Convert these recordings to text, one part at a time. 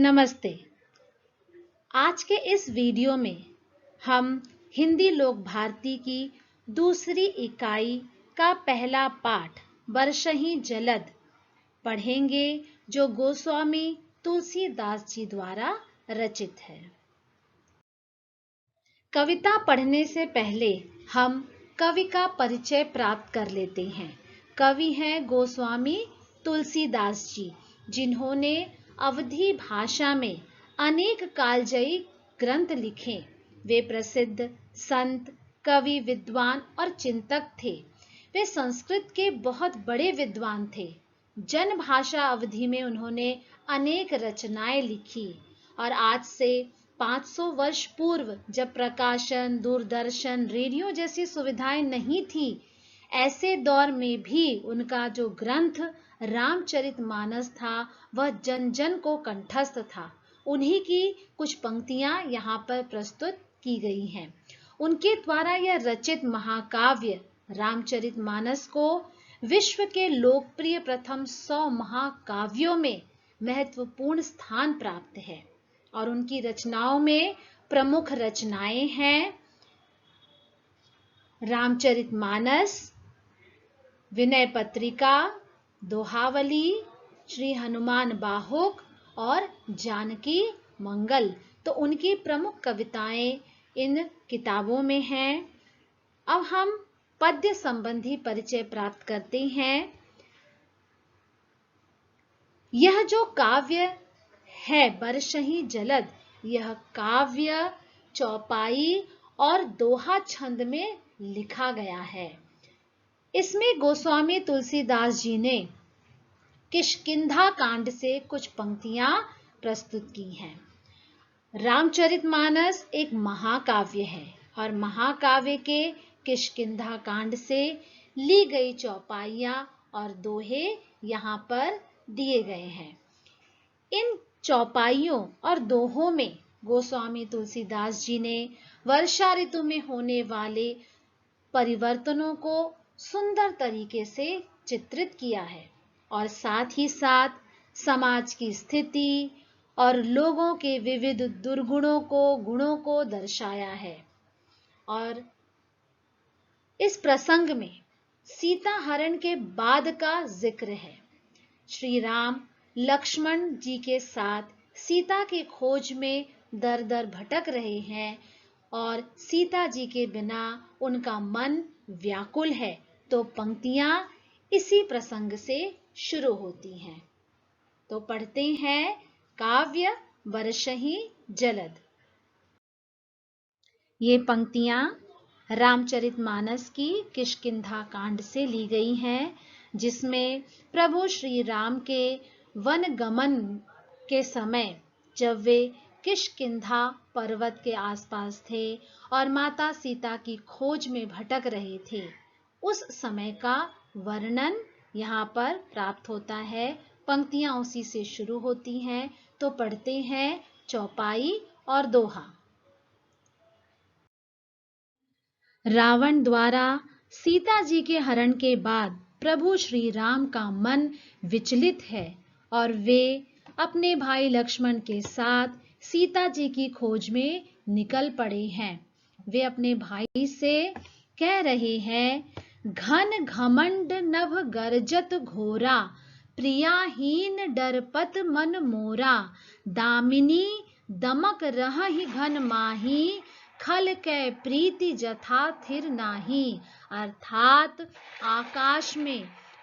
नमस्ते। आज के इस वीडियो में हम हिंदी लोक भारती की दूसरी इकाई का पहला पाठ बरसहीं जलद पढ़ेंगे, जो गोस्वामी तुलसीदास जी द्वारा रचित है। कविता पढ़ने से पहले हम कवि का परिचय प्राप्त कर लेते हैं। कवि हैं गोस्वामी तुलसीदास जी, जिन्होंने अवधी भाषा में अनेक कालजयी ग्रंथ लिखे। वे प्रसिद्ध संत, कवि, विद्वान और चिंतक थे। वे संस्कृत के बहुत बड़े विद्वान थे। जन भाषा अवधी में उन्होंने अनेक रचनाएं लिखी और आज से 500 वर्ष पूर्व, जब प्रकाशन, दूरदर्शन, रेडियो जैसी सुविधाएं नहीं थी, ऐसे दौर में भी उनका जो ग्रंथ रामचरितमानस था वह जन जन को कंठस्थ था। उन्हीं की कुछ पंक्तियां यहाँ पर प्रस्तुत की गई हैं। उनके द्वारा यह रचित महाकाव्य रामचरितमानस को विश्व के लोकप्रिय प्रथम 100 महाकाव्यों में महत्वपूर्ण स्थान प्राप्त है। और उनकी रचनाओं में प्रमुख रचनाएं हैं रामचरितमानस, विनय पत्रिका, दोहावली, श्री हनुमान बाहुक और जानकी मंगल। तो उनकी प्रमुख कविताएं इन किताबों में हैं। अब हम पद्य संबंधी परिचय प्राप्त करते हैं। यह जो काव्य है बरसहीं जलद, यह काव्य चौपाई और दोहा छंद में लिखा गया है। इसमें गोस्वामी तुलसीदास जी ने किष्किंधा कांड से कुछ पंक्तियां प्रस्तुत की हैं। रामचरितमानस एक महाकाव्य है और महाकाव्य के किष्किंधा कांड से ली गई चौपाइयां और दोहे यहाँ पर दिए गए हैं। इन चौपाइयों और दोहों में गोस्वामी तुलसीदास जी ने वर्षा ऋतु में होने वाले परिवर्तनों को सुंदर तरीके से चित्रित किया है और साथ ही साथ समाज की स्थिति और लोगों के विविध गुणों को दर्शाया है। और इस प्रसंग में सीता हरण के बाद का जिक्र है। श्री राम लक्ष्मण जी के साथ सीता की खोज में दर दर भटक रहे हैं और सीता जी के बिना उनका मन व्याकुल है। तो पंक्तियां इसी प्रसंग से शुरू होती हैं। तो पढ़ते हैं काव्य बरसहीं जलद। ये पंक्तियां रामचरितमानस की किष्किंधा कांड से ली गई हैं, जिसमें प्रभु श्री राम के वन गमन के समय, जब वे किष्किंधा पर्वत के आसपास थे और माता सीता की खोज में भटक रहे थे, उस समय का वर्णन यहाँ पर प्राप्त होता है। पंक्तियां उसी से शुरू होती हैं। तो पढ़ते हैं चौपाई और दोहा। रावण द्वारा सीता जी के हरण के बाद प्रभु श्री राम का मन विचलित है और वे अपने भाई लक्ष्मण के साथ सीता जी की खोज में निकल पड़े हैं। वे अपने भाई से कह रहे हैं, घन घमंड नभ गरजत घोरा, प्रियाहीन डरपत मन मोरा, दामिनी दमक रहहि घन माही, खल कै प्रीति जथा थिर नाही। अर्थात आकाश में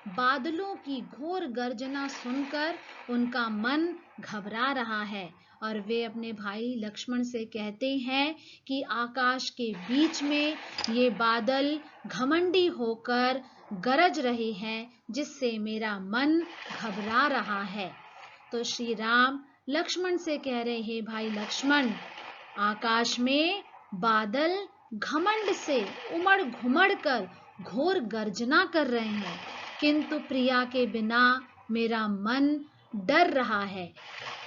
बादलों की घोर गर्जना सुनकर उनका मन घबरा रहा है और वे अपने भाई लक्ष्मण से कहते हैं कि आकाश के बीच में ये बादल घमंडी होकर गरज रहे हैं, जिससे मेरा मन घबरा रहा है। तो श्री राम लक्ष्मण से कह रहे हैं, भाई लक्ष्मण, आकाश में बादल घमंड से उमड़ घुमड़ कर घोर गर्जना कर रहे हैं, किंतु प्रिया के बिना मेरा मन डर रहा है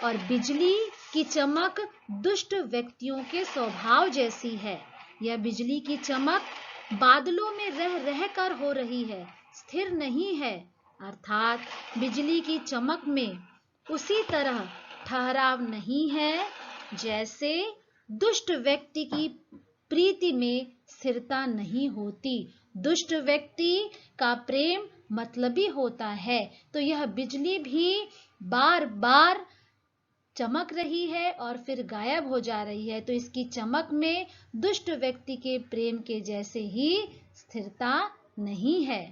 और बिजली की चमक दुष्ट व्यक्तियों के स्वभाव जैसी है। यह बिजली की चमक बादलों में रह रह कर हो रही है, स्थिर नहीं है। अर्थात बिजली की चमक में उसी तरह ठहराव नहीं है, जैसे दुष्ट व्यक्ति की प्रीति में स्थिरता नहीं होती। दुष्ट व्यक्ति का प्रेम मतलबी होता है। तो यह बिजली भी बार बार चमक रही है और फिर गायब हो जा रही है, तो इसकी चमक में दुष्ट व्यक्ति के प्रेम के जैसे ही स्थिरता नहीं है।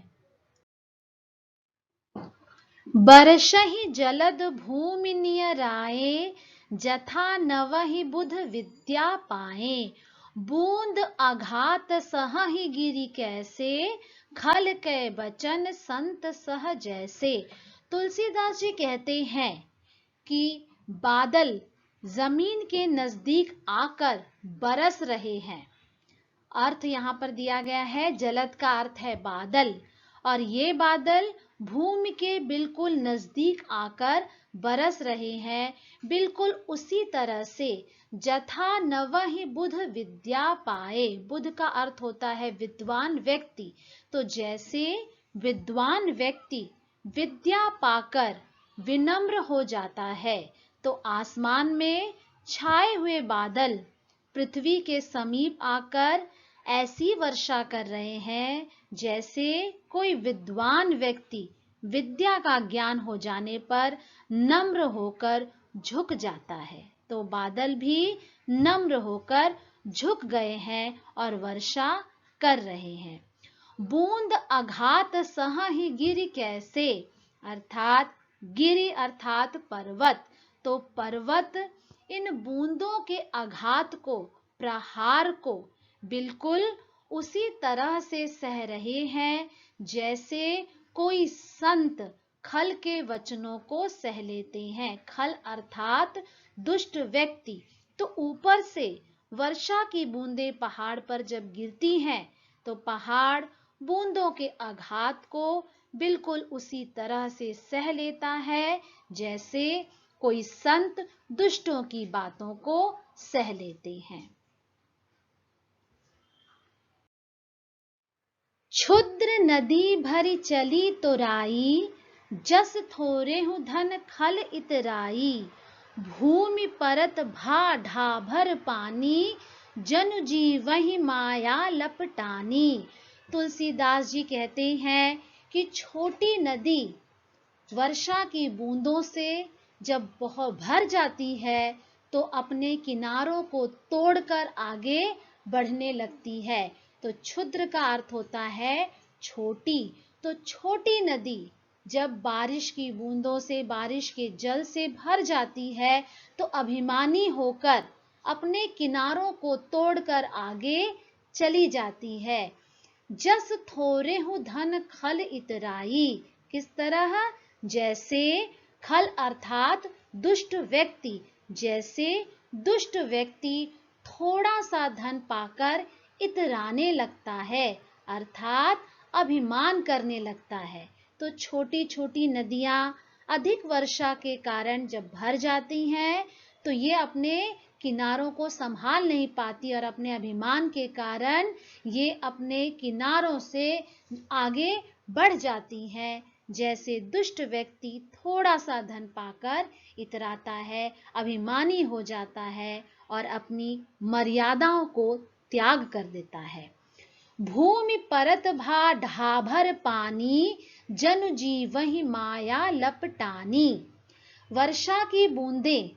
बरसहि जलद भूमि नियराए, जथा नवहि बुध विद्या पाए। बूंद आघात सहहि गिरि कैसे, खल कै बचन संत सह जैसे। तुलसीदास जी कहते हैं कि बादल जमीन के नजदीक आकर बरस रहे हैं। अर्थ यहाँ पर दिया गया है, जलद का अर्थ है बादल, और ये बादल भूमि के बिल्कुल नजदीक आकर बरस रहे हैं, बिल्कुल उसी तरह से जथा नवहि बुध विद्या पाए। बुध का अर्थ होता है विद्वान व्यक्ति। तो जैसे विद्वान व्यक्ति विद्या पाकर विनम्र हो जाता है, तो आसमान में छाए हुए बादल पृथ्वी के समीप आकर ऐसी वर्षा कर रहे हैं जैसे कोई विद्वान व्यक्ति विद्या का ज्ञान हो जाने पर नम्र होकर झुक जाता है। तो बादल भी नम्र होकर झुक गए हैं और वर्षा कर रहे हैं। बूंद आघात सहहि गिरि कैसे, अर्थात गिरि अर्थात पर्वत। तो पर्वत इन बूंदों के आघात को, प्रहार को बिल्कुल उसी तरह से सह रहे हैं जैसे कोई संत खल के वचनों को सह लेते हैं। खल अर्थात दुष्ट व्यक्ति। तो ऊपर से वर्षा की बूंदें पहाड़ पर जब गिरती हैं, तो पहाड़ बूंदों के आघात को बिल्कुल उसी तरह से सह लेता है जैसे कोई संत दुष्टों की बातों को सह लेते हैं। क्षुद्र नदी भरी चली तोराई, जस थोरेहु धन खल इतराई। भूमि परत भा ढाभर पानी, जनु जीवहि माया लपटानी। तुलसीदास जी कहते हैं कि छोटी नदी वर्षा की बूंदों से जब बहुत भर जाती है, तो अपने किनारों को तोड़कर आगे बढ़ने लगती है। तो क्षुद्र का अर्थ होता है छोटी। तो छोटी नदी जब बारिश की बूंदों से, बारिश के जल से भर जाती है, तो अभिमानी होकर अपने किनारों को तोड़कर आगे चली जाती है। जस थोरेहु धन खल इतराई, किस तरह, जैसे खल अर्थात दुष्ट व्यक्ति, जैसे दुष्ट व्यक्ति थोड़ा सा धन पाकर इतराने लगता है, अर्थात अभिमान करने लगता है। तो छोटी छोटी नदियां अधिक वर्षा के कारण जब भर जाती हैं, तो ये अपने किनारों को संभाल नहीं पाती और अपने अभिमान के कारण ये अपने किनारों से आगे बढ़ जाती हैं। जैसे दुष्ट व्यक्ति थोड़ा सा धन पाकर इतराता है, अभिमानी हो जाता है और अपनी मर्यादाओं को त्याग कर देता है। भूमि परत भा ढाभर पानी, जनु जीवहि माया लपटानी। वर्षा की बूंदें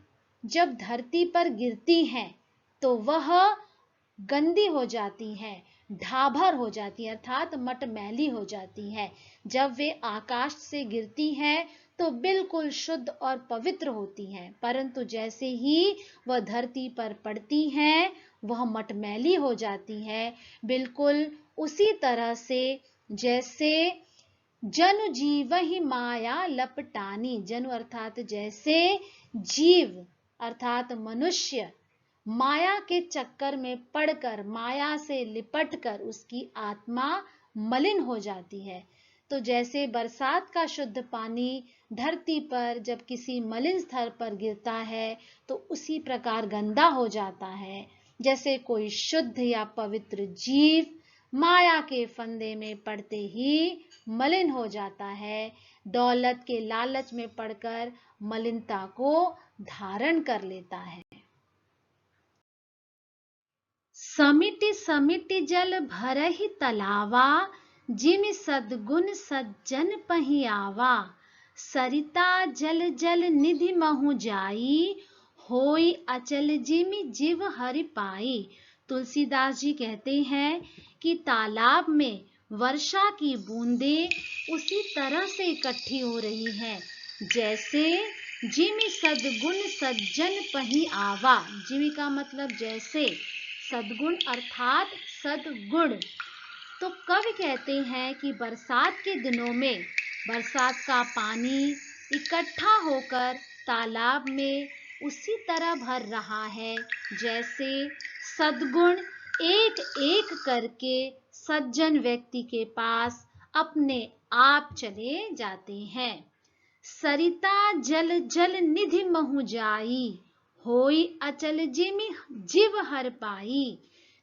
जब धरती पर गिरती हैं, तो वह गंदी हो जाती हैं, ढाभर हो जाती है, अर्थात मटमैली हो जाती है। जब वे आकाश से गिरती हैं, तो बिल्कुल शुद्ध और पवित्र होती हैं, परंतु जैसे ही वह धरती पर पड़ती हैं, वह मटमैली हो जाती है, बिल्कुल उसी तरह से जैसे जनु जीवहि माया लपटानी। जनु अर्थात जैसे, जीव अर्थात मनुष्य माया के चक्कर में पड़कर, माया से लिपटकर उसकी आत्मा मलिन हो जाती है। तो जैसे बरसात का शुद्ध पानी धरती पर जब किसी मलिन स्थल पर गिरता है, तो उसी प्रकार गंदा हो जाता है। जैसे कोई शुद्ध या पवित्र जीव माया के फंदे में पड़ते ही मलिन हो जाता है, दौलत के लालच में पड़कर मलिनता को धारण कर लेता है। समिति समिति जल भरहि तलावा, जिमि सद्गुण सज्जन पहि आवा। सरिता जल जल निधि महु जाई, होई अचल जिमि जीव हरि पाई। तुलसीदास जी कहते हैं कि तालाब में वर्षा की बूंदें उसी तरह से इकट्ठी हो रही हैं जैसे जिमि सद्गुण सज्जन पहि आवा। जिमि का मतलब जैसे, सद्गुण अर्थात सद्गुण। तो कवि कहते हैं कि बरसात के दिनों में बरसात का पानी इकट्ठा होकर तालाब में उसी तरह भर रहा है जैसे सद्गुण एक एक करके सज्जन व्यक्ति के पास अपने आप चले जाते हैं। सरिता जल जल निधि महु जाई, होई अचल जिमि जीव हर पाई।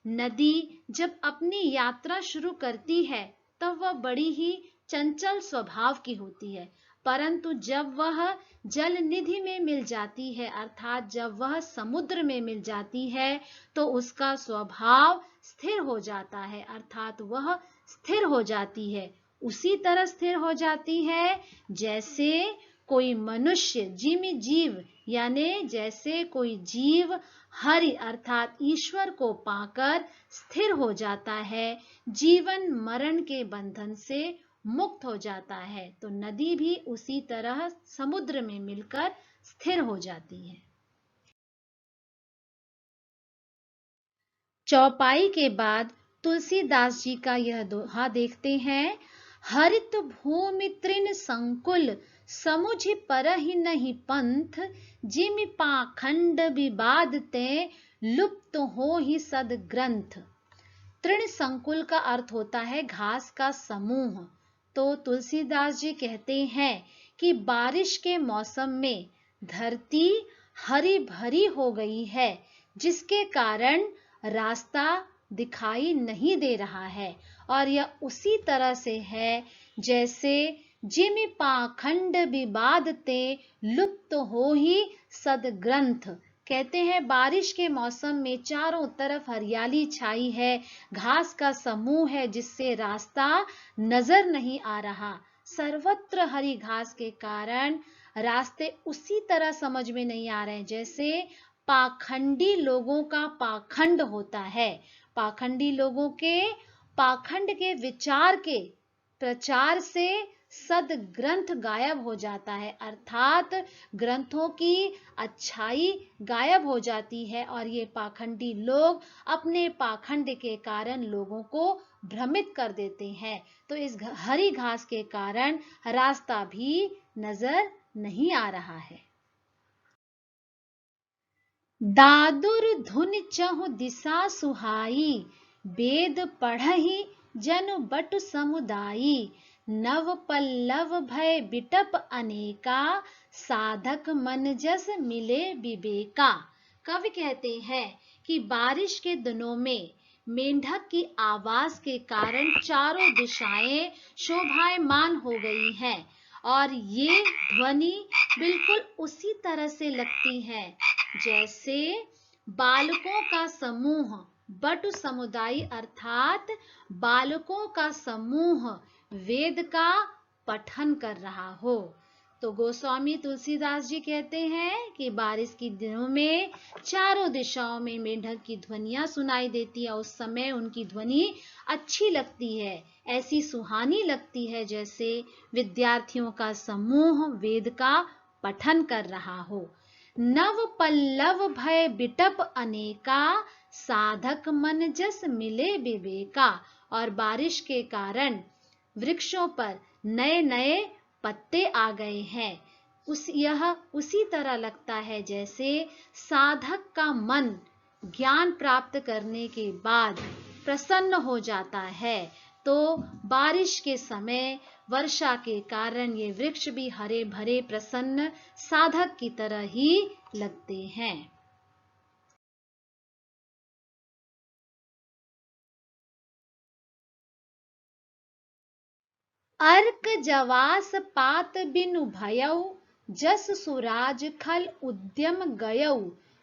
नदी जब अपनी यात्रा शुरू करती है तब वह बड़ी ही चंचल स्वभाव की होती है, परंतु जब वह जल निधि में मिल जाती है अर्थात जब वह समुद्र में मिल जाती है तो उसका स्वभाव स्थिर हो जाता है अर्थात वह स्थिर हो जाती है। उसी तरह स्थिर हो जाती है जैसे कोई मनुष्य, जिमि जीव यानी जैसे कोई जीव हरि अर्थात ईश्वर को पाकर स्थिर हो जाता है, जीवन मरण के बंधन से मुक्त हो जाता है। तो नदी भी उसी तरह समुद्र में मिलकर स्थिर हो जाती है। चौपाई के बाद तुलसीदास जी का यह दोहा देखते हैं। हरित भूमि तृण संकुल, समुझि परहि नहीं पंथ। जिमि पाखंड विवाद ते, लुप्त हो ही सद ग्रंथ। तृण संकुल का अर्थ होता है घास का समूह। तो तुलसीदास जी कहते हैं कि बारिश के मौसम में धरती हरी भरी हो गई है जिसके कारण रास्ता दिखाई नहीं दे रहा है, और यह उसी तरह से है जैसे जिमि पाखंड विवाद ते, लुप्त हो ही सद ग्रंथ। कहते हैं बारिश के मौसम में चारों तरफ हरियाली छाई है, घास का समूह है जिससे रास्ता नजर नहीं आ रहा। सर्वत्र हरी घास के कारण रास्ते उसी तरह समझ में नहीं आ रहे हैं जैसे पाखंडी लोगों का पाखंड होता है। पाखंडी लोगों के पाखंड के विचार के प्रचार से सद ग्रंथ गायब हो जाता है अर्थात ग्रंथों की अच्छाई गायब हो जाती है और ये पाखंडी लोग अपने पाखंड के कारण लोगों को भ्रमित कर देते हैं। तो इस हरी घास के कारण रास्ता भी नजर नहीं आ रहा है। दादुर धुन चहु दिशा सुहाई, वेद पढ़हि जन बटु समुदायी। नव पल्लव भय बिटप अनेका, साधक मन जस मिले विवेका। कवि कहते हैं कि बारिश के दिनों में मेंढक की आवाज के कारण चारों दिशाएं शोभायमान हो गई हैं और ये ध्वनि बिल्कुल उसी तरह से लगती है जैसे बालकों का समूह, बटु समुदाय अर्थात बालकों का समूह वेद का पठन कर रहा हो। तो गोस्वामी तुलसीदास जी कहते हैं कि बारिश के दिनों में चारों दिशाओं में मेंढक की ध्वनियां सुनाई देती है। उस समय उनकी ध्वनि अच्छी लगती है, ऐसी सुहानी लगती है जैसे विद्यार्थियों का समूह वेद का पठन कर रहा हो। नव पल्लव भय बिटप अनेका, साधक मन जस मिले विवेका। और बारिश के कारण वृक्षों पर नए नए पत्ते आ गए हैं। यह उसी तरह लगता है जैसे साधक का मन ज्ञान प्राप्त करने के बाद प्रसन्न हो जाता है। तो बारिश के समय वर्षा के कारण ये वृक्ष भी हरे भरे प्रसन्न साधक की तरह ही लगते हैं। अर्क जवास पात बिनु भयउ, जस सुराज खल उद्यम गयऊ,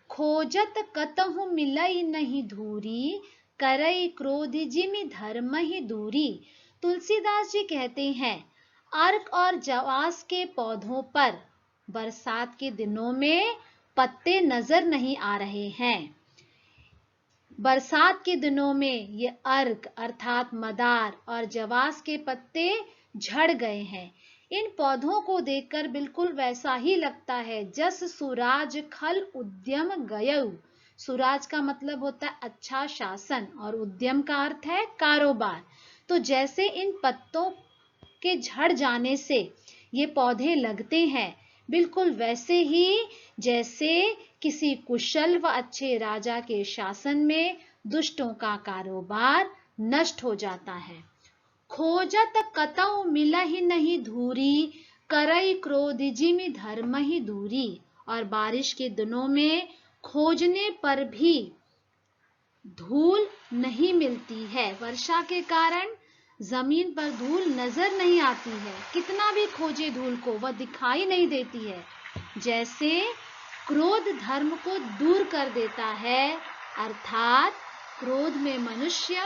खोजत कतहु मिलई नहीं धूरी, करई क्रोध जिमि धर्म ही दूरी। तुलसीदास जी कहते हैं, अर्क और जवास के पौधों पर बरसात के दिनों में पत्ते नजर नहीं आ रहे हैं। बरसात के दिनों में ये अर्क अर्थात मदार और जवास के पत्ते झड़ गए हैं। इन पौधों को देखकर बिल्कुल वैसा ही लगता है, जस सुराज खल उद्यम गयऊ। सुराज का मतलब होता है अच्छा शासन और उद्यम का अर्थ है कारोबार। तो जैसे इन पत्तों के झड़ जाने से ये पौधे लगते हैं, बिल्कुल वैसे ही जैसे किसी कुशल व अच्छे राजा के शासन में दुष्टों का कारोबार नष्ट हो जाता है। खोजत कतौ मिलहि नहीं धूरी, करई क्रोध जिमि धर्म ही दूरी। और बारिश के दिनों में खोजने पर भी धूल नहीं मिलती है। वर्षा के कारण जमीन पर धूल नजर नहीं आती है, कितना भी खोजे धूल को वह दिखाई नहीं देती है। जैसे क्रोध धर्म को दूर कर देता है, अर्थात क्रोध में मनुष्य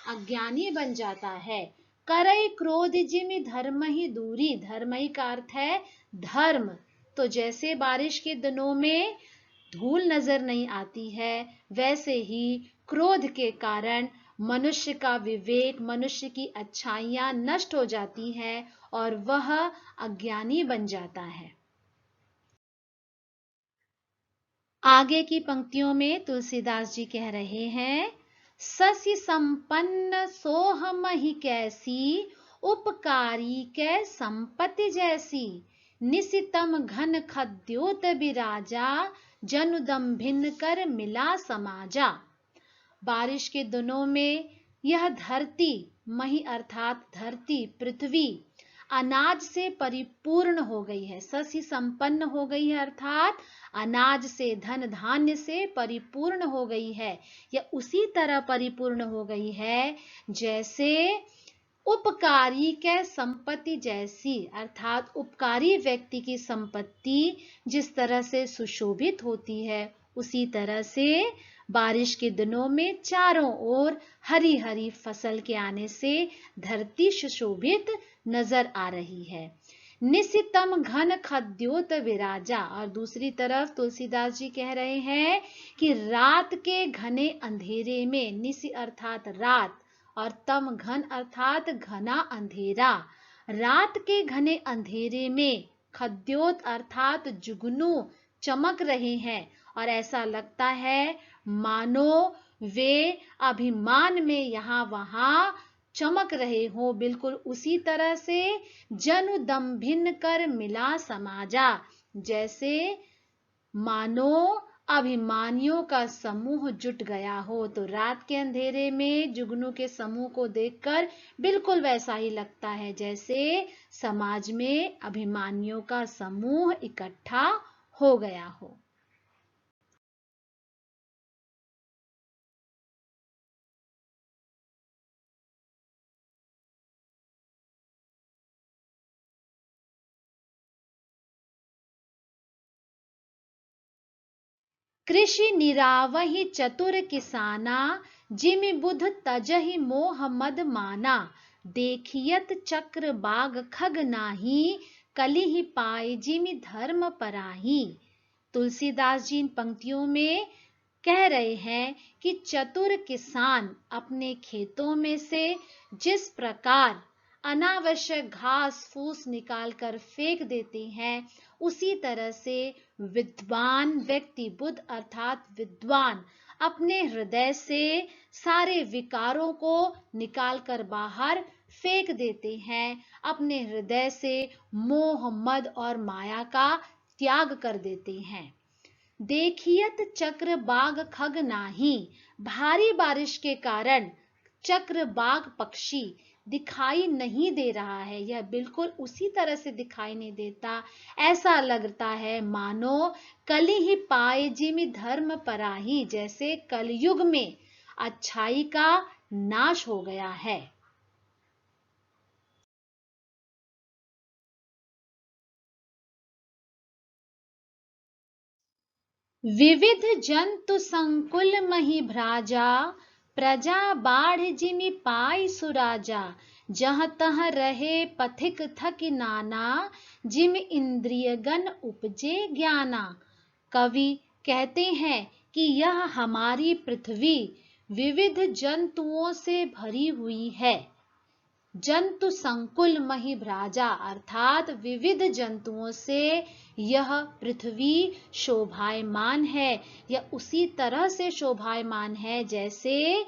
अज्ञानी बन जाता है। करई क्रोध जिमि धर्म ही दूरी, धर्म ही का अर्थ है धर्म। तो जैसे बारिश के दिनों में धूल नजर नहीं आती है, वैसे ही क्रोध के कारण मनुष्य का विवेक, मनुष्य की अच्छाइयां नष्ट हो जाती है और वह अज्ञानी बन जाता है। आगे की पंक्तियों में तुलसीदास जी कह रहे हैं, सस्य संपन्न सोहमहि कैसी, उपकारी कै संपत्ति जैसी। निशितम घन खद्योत बिराजा, जनुदम भिन्न कर मिला समाजा। बारिश के दिनों में यह धरती, मही अर्थात धरती, पृथ्वी अनाज से परिपूर्ण हो गई है। सस्य संपन्न हो गई है अर्थात अनाज से, धन धान्य से परिपूर्ण हो गई है। यह उसी तरह परिपूर्ण हो गई है जैसे उपकारी के संपत्ति जैसी, अर्थात उपकारी व्यक्ति की संपत्ति जिस तरह से सुशोभित होती है, उसी तरह से बारिश के दिनों में चारों ओर हरी हरी फसल के आने से धरती सुशोभित नजर आ रही है। निशितम घन खद्योत विराजा। और दूसरी तरफ तुलसीदास जी कह रहे हैं कि रात के घने अंधेरे में, निशि अर्थात रात और तम घन अर्थात घना अंधेरा, रात के घने अंधेरे में खद्योत अर्थात जुगनू चमक रहे हैं और ऐसा लगता है मानो वे अभिमान में यहाँ वहां चमक रहे हो। बिल्कुल उसी तरह से जनु दम भिन्न कर मिला समाजा, जैसे मानो अभिमानियों का समूह जुट गया हो। तो रात के अंधेरे में जुगनू के समूह को देखकर बिल्कुल वैसा ही लगता है जैसे समाज में अभिमानियों का समूह इकट्ठा हो गया हो। कृषि निरावहि चतुर किसाना, जिमि बुध तजहि मोह मद माना। देखियत चक्र बाग खग नाही, कलिहि पाए जिमि धर्म पराही। तुलसीदास जी इन पंक्तियों में कह रहे हैं कि चतुर किसान अपने खेतों में से जिस प्रकार अनावश्यक घास फूस निकालकर फेंक देते हैं, उसी तरह से विद्वान व्यक्ति, बुद्ध अर्थात विद्वान, अपने हृदय से सारे विकारों को निकालकर बाहर फेंक देते हैं। अपने हृदय से मोह मद और माया का त्याग कर देते हैं। देखियत चक्र बाग खग नाही, भारी बारिश के कारण चक्र बाग पक्षी दिखाई नहीं दे रहा है। यह बिल्कुल उसी तरह से दिखाई नहीं देता, ऐसा लगता है मानो कलि ही पाए जिमि धर्म पराही, जैसे कलयुग में अच्छाई का नाश हो गया है। विविध जंतु संकुल मही भ्राजा, प्रजा बाढ़ जिमि पाई सुराजा। जहाँ तहाँ रहे पथिक थक नाना, जिम इंद्रिय गण उपजे ज्ञाना। कवि कहते हैं कि यह हमारी पृथ्वी विविध जंतुओं से भरी हुई है। जंतु संकुल मही भ्राजा अर्थात विविध जंतुओं से यह पृथ्वी शोभायमान है। यह उसी तरह से शोभायमान है जैसे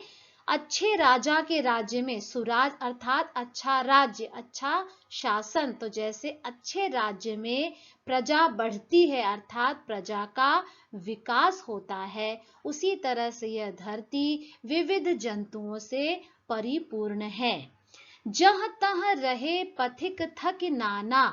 अच्छे राजा के राज्य में, सुराज अर्थात अच्छा राज्य, अच्छा शासन, तो जैसे अच्छे राज्य में प्रजा बढ़ती है अर्थात प्रजा का विकास होता है, उसी तरह से यह धरती विविध जंतुओं से परिपूर्ण है। जहाँ तहाँ रहे पथिक थक नाना,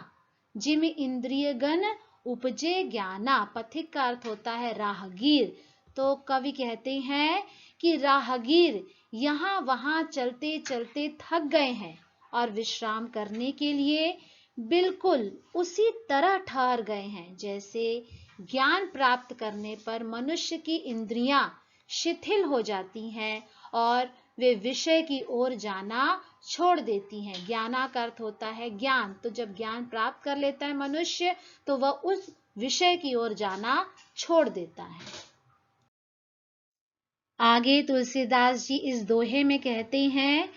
जिम इंद्रिय गण उपजे ज्ञाना। पथिक का अर्थ होता है राहगीर। तो कवि कहते हैं कि राहगीर यहाँ वहां चलते चलते थक गए हैं और विश्राम करने के लिए बिल्कुल उसी तरह ठहर गए हैं जैसे ज्ञान प्राप्त करने पर मनुष्य की इंद्रियां शिथिल हो जाती हैं और वे विषय की ओर जाना छोड़ देती हैं। ज्ञाना का अर्थ होता है ज्ञान। तो जब ज्ञान प्राप्त कर लेता है मनुष्य तो वह उस विषय की ओर जाना छोड़ देता है। आगे तुलसीदास जी इस दोहे में कहते हैं,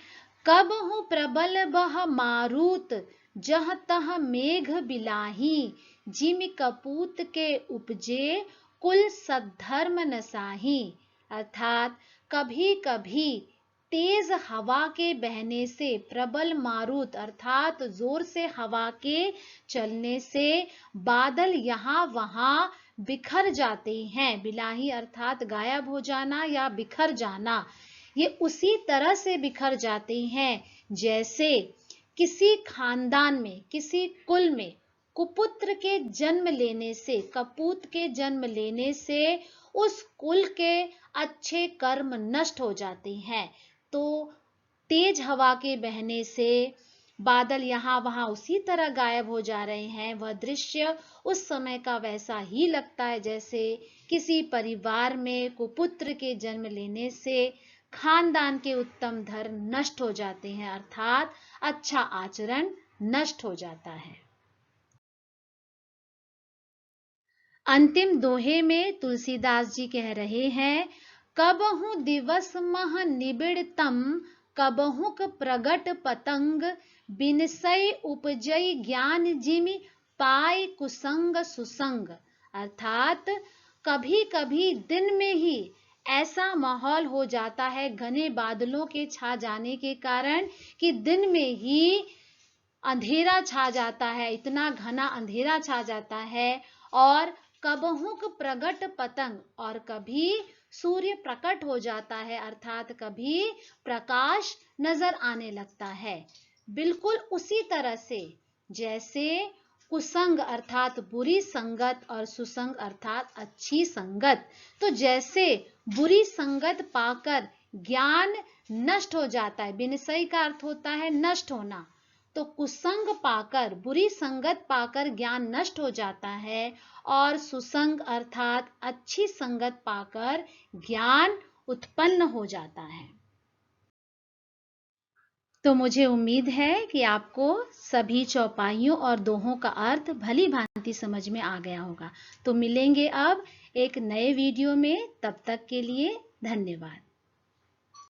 कब हूँ प्रबल बह मारुत, जह तह मेघ बिलाही। जिमि कपूत के उपजे, कुल सद्धर्म नसाही। अर्थात कभी कभी तेज हवा के बहने से, प्रबल मारुत अर्थात जोर से हवा के चलने से बादल यहाँ वहां बिखर जाते हैं। बिलाही अर्थात गायब हो जाना या बिखर जाना। ये उसी तरह से बिखर जाते हैं जैसे किसी खानदान में, किसी कुल में कुपुत्र के जन्म लेने से, कपूत के जन्म लेने से उस कुल के अच्छे कर्म नष्ट हो जाते हैं। तो तेज हवा के बहने से बादल यहाँ वहां उसी तरह गायब हो जा रहे हैं। वह दृश्य उस समय का वैसा ही लगता है जैसे किसी परिवार में कुपुत्र के जन्म लेने से खानदान के उत्तम धर्म नष्ट हो जाते हैं अर्थात अच्छा आचरण नष्ट हो जाता है। अंतिम दोहे में तुलसीदास जी कह रहे हैं, कबहु दिवस मह निबिड़तम, कबहुक प्रगट पतंग। बिनसई उपजई ज्ञान जिमि, पाई कुसंग सुसंग। अर्थात कभी कभी दिन में ही ऐसा माहौल हो जाता है घने बादलों के छा जाने के कारण कि दिन में ही अंधेरा छा जाता है, इतना घना अंधेरा छा जाता है। और कबहुक प्रगट पतंग, और कभी सूर्य प्रकट हो जाता है अर्थात कभी प्रकाश नजर आने लगता है। बिल्कुल उसी तरह से जैसे कुसंग अर्थात बुरी संगत और सुसंग अर्थात अच्छी संगत। तो जैसे बुरी संगत पाकर ज्ञान नष्ट हो जाता है, बिनसई का अर्थ होता है नष्ट होना, तो कुसंग पाकर, बुरी संगत पाकर ज्ञान नष्ट हो जाता है और सुसंग अर्थात अच्छी संगत पाकर ज्ञान उत्पन्न हो जाता है। तो मुझे उम्मीद है कि आपको सभी चौपाइयों और दोहों का अर्थ भली भांति समझ में आ गया होगा। तो मिलेंगे अब एक नए वीडियो में, तब तक के लिए धन्यवाद।